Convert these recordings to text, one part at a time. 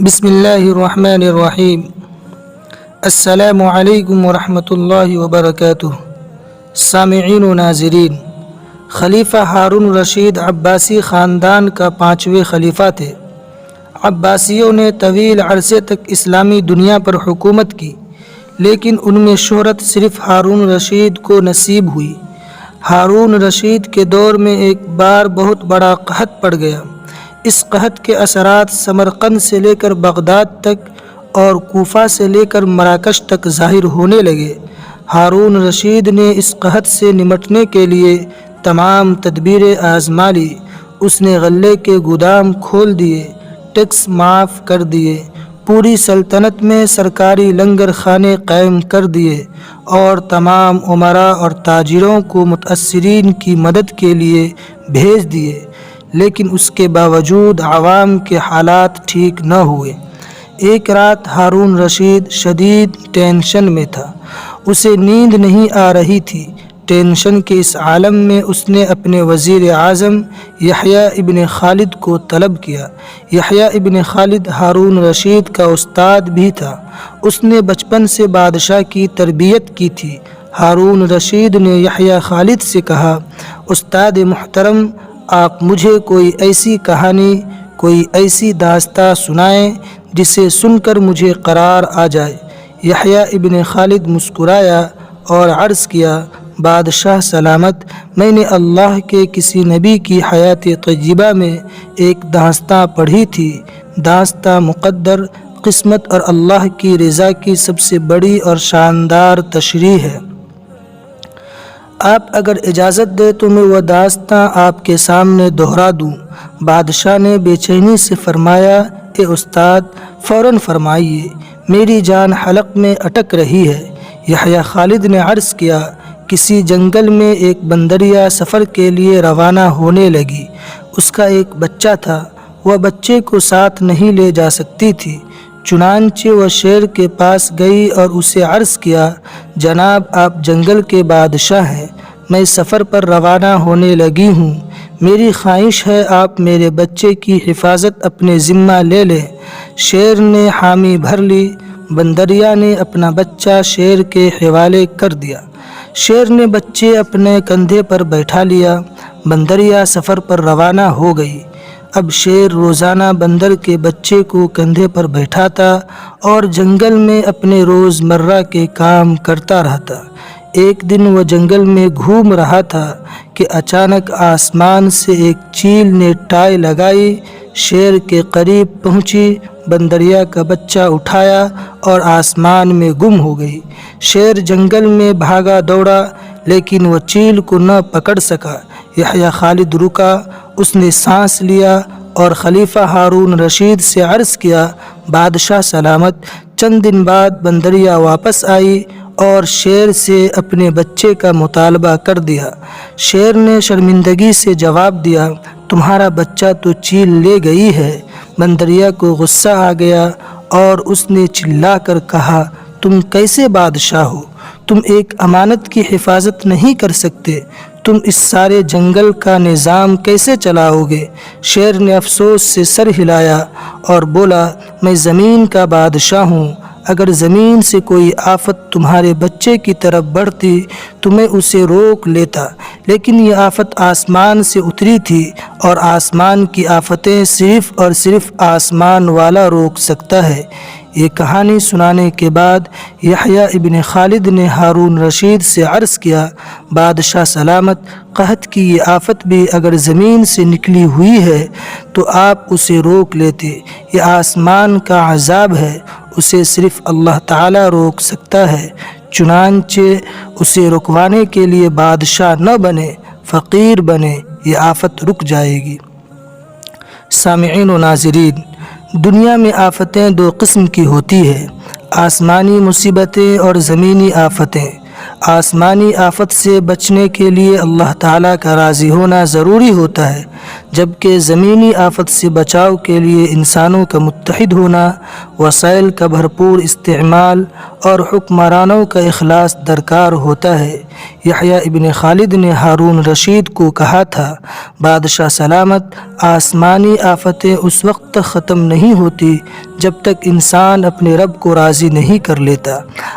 بسم اللہ الرحمن الرحیم۔ السلام علیکم ورحمۃ اللہ وبرکاتہ۔ سامعین و ناظرین، خلیفہ ہارون الرشید عباسی خاندان کا 5ویں خلیفہ تھے۔ عباسیوں نے طویل عرصے تک اسلامی دنیا پر حکومت کی، لیکن ان میں شہرت صرف ہارون الرشید کو نصیب ہوئی۔ ہارون الرشید کے دور میں ایک بار بہت بڑا قحط پڑ گیا۔ اس قحط کے اثرات سمرقند سے لے کر بغداد تک اور کوفہ سے لے کر مراکش تک ظاہر ہونے لگے۔ ہارون الرشید نے اس قحط سے نمٹنے کے لیے تمام تدبیریں آزما لی۔ اس نے غلے کے گودام کھول دیے، ٹیکس معاف کر دیے، پوری سلطنت میں سرکاری لنگر خانے قائم کر دیے اور تمام امراء اور تاجروں کو متاثرین کی مدد کے لیے بھیج دیے، لیکن اس کے باوجود عوام کے حالات ٹھیک نہ ہوئے۔ ایک رات ہارون الرشید شدید ٹینشن میں تھا، اسے نیند نہیں آ رہی تھی۔ ٹینشن کے اس عالم میں اس نے اپنے وزیر اعظم یحییٰ ابن خالد کو طلب کیا۔ یحییٰ ابن خالد ہارون الرشید کا استاد بھی تھا، اس نے بچپن سے بادشاہ کی تربیت کی تھی۔ ہارون الرشید نے یحییٰ خالد سے کہا، استاد محترم، آپ مجھے کوئی ایسی کہانی، کوئی ایسی داستان سنائیں جسے سن کر مجھے قرار آ جائے۔ یحییٰ ابن خالد مسکرایا اور عرض کیا، بادشاہ سلامت، میں نے اللہ کے کسی نبی کی حیات طیبہ میں ایک داستان پڑھی تھی۔ داستان مقدر، قسمت اور اللہ کی رضا کی سب سے بڑی اور شاندار تشریح ہے۔ آپ اگر اجازت دیں تو میں وہ داستان آپ کے سامنے دہرا دوں۔ بادشاہ نے بے چینی سے فرمایا، اے استاد، فوراً فرمائیے، میری جان حلق میں اٹک رہی ہے۔ یحییٰ خالد نے عرض کیا، کسی جنگل میں ایک بندریا سفر کے لیے روانہ ہونے لگی۔ اس کا ایک بچہ تھا، وہ بچے کو ساتھ نہیں لے جا سکتی تھی، چنانچہ وہ شیر کے پاس گئی اور اسے عرض کیا، جناب آپ جنگل کے بادشاہ ہیں، میں سفر پر روانہ ہونے لگی ہوں، میری خواہش ہے آپ میرے بچے کی حفاظت اپنے ذمہ لے لیں۔ شیر نے حامی بھر لی۔ بندریا نے اپنا بچہ شیر کے حوالے کر دیا۔ شیر نے بچے اپنے کندھے پر بیٹھا لیا۔ بندریا سفر پر روانہ ہو گئی۔ اب شیر روزانہ بندر کے بچے کو کندھے پر بیٹھاتا اور جنگل میں اپنے روزمرہ کے کام کرتا رہتا۔ ایک دن وہ جنگل میں گھوم رہا تھا کہ اچانک آسمان سے ایک چیل نے ٹائی لگائی، شیر کے قریب پہنچی، بندریا کا بچہ اٹھایا اور آسمان میں گم ہو گئی۔ شیر جنگل میں بھاگا دوڑا، لیکن وہ چیل کو نہ پکڑ سکا۔ یحییٰ خالد رکا، اس نے سانس لیا اور خلیفہ ہارون الرشید سے عرض کیا، بادشاہ سلامت، چند دن بعد بندریا واپس آئی اور شیر سے اپنے بچے کا مطالبہ کر دیا۔ شیر نے شرمندگی سے جواب دیا، تمہارا بچہ تو چیل لے گئی ہے۔ بندریا کو غصہ آ گیا اور اس نے چلا کر کہا، تم کیسے بادشاہ ہو؟ تم ایک امانت کی حفاظت نہیں کر سکتے، تم اس سارے جنگل کا نظام کیسے چلاؤ گے؟ شیر نے افسوس سے سر ہلایا اور بولا، میں زمین کا بادشاہ ہوں، اگر زمین سے کوئی آفت تمہارے بچے کی طرف بڑھتی تو میں اسے روک لیتا، لیکن یہ آفت آسمان سے اتری تھی اور آسمان کی آفتیں صرف اور صرف آسمان والا روک سکتا ہے۔ یہ کہانی سنانے کے بعد یحییٰ ابن خالد نے ہارون الرشید سے عرض کیا، بادشاہ سلامت، قحط کی یہ آفت بھی اگر زمین سے نکلی ہوئی ہے تو آپ اسے روک لیتے، یہ آسمان کا عذاب ہے، اسے صرف اللہ تعالیٰ روک سکتا ہے، چنانچہ اسے رکوانے کے لیے بادشاہ نہ بنے، فقیر بنے، یہ آفت رک جائے گی۔ سامعین و ناظرین، دنیا میں آفتیں دو قسم کی ہوتی ہیں، آسمانی مصیبتیں اور زمینی آفتیں۔ آسمانی آفت سے بچنے کے لیے اللہ تعالیٰ کا راضی ہونا ضروری ہوتا ہے، جبکہ زمینی آفت سے بچاؤ کے لیے انسانوں کا متحد ہونا، وسائل کا بھرپور استعمال اور حکمرانوں کا اخلاص درکار ہوتا ہے۔ یحییٰ ابن خالد نے ہارون الرشید کو کہا تھا، بادشاہ سلامت، آسمانی آفتیں اس وقت تک ختم نہیں ہوتی جب تک انسان اپنے رب کو راضی نہیں کر لیتا۔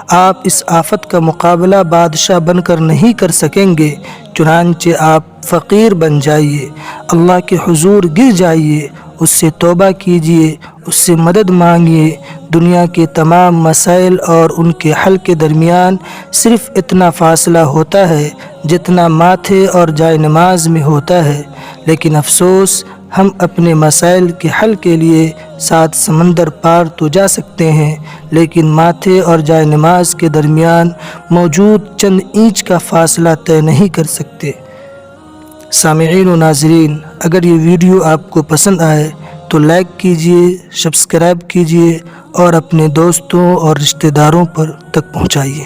آپ اس آفت کا مقابلہ بادشاہ بن کر نہیں کر سکیں گے، چنانچہ آپ فقیر بن جائیے، اللہ کے حضور گر جائیے، اس سے توبہ کیجیے، اس سے مدد مانگیے۔ دنیا کے تمام مسائل اور ان کے حل کے درمیان صرف اتنا فاصلہ ہوتا ہے جتنا ماتھے اور جائے نماز میں ہوتا ہے، لیکن افسوس ہم اپنے مسائل کے حل کے لیے 7 سمندر پار تو جا سکتے ہیں، لیکن ماتھے اور جائے نماز کے درمیان موجود چند اینچ کا فاصلہ طے نہیں کر سکتے۔ سامعین و ناظرین، اگر یہ ویڈیو آپ کو پسند آئے تو لائک کیجئے، سبسکرائب کیجئے اور اپنے دوستوں اور رشتہ داروں پر تک پہنچائیے۔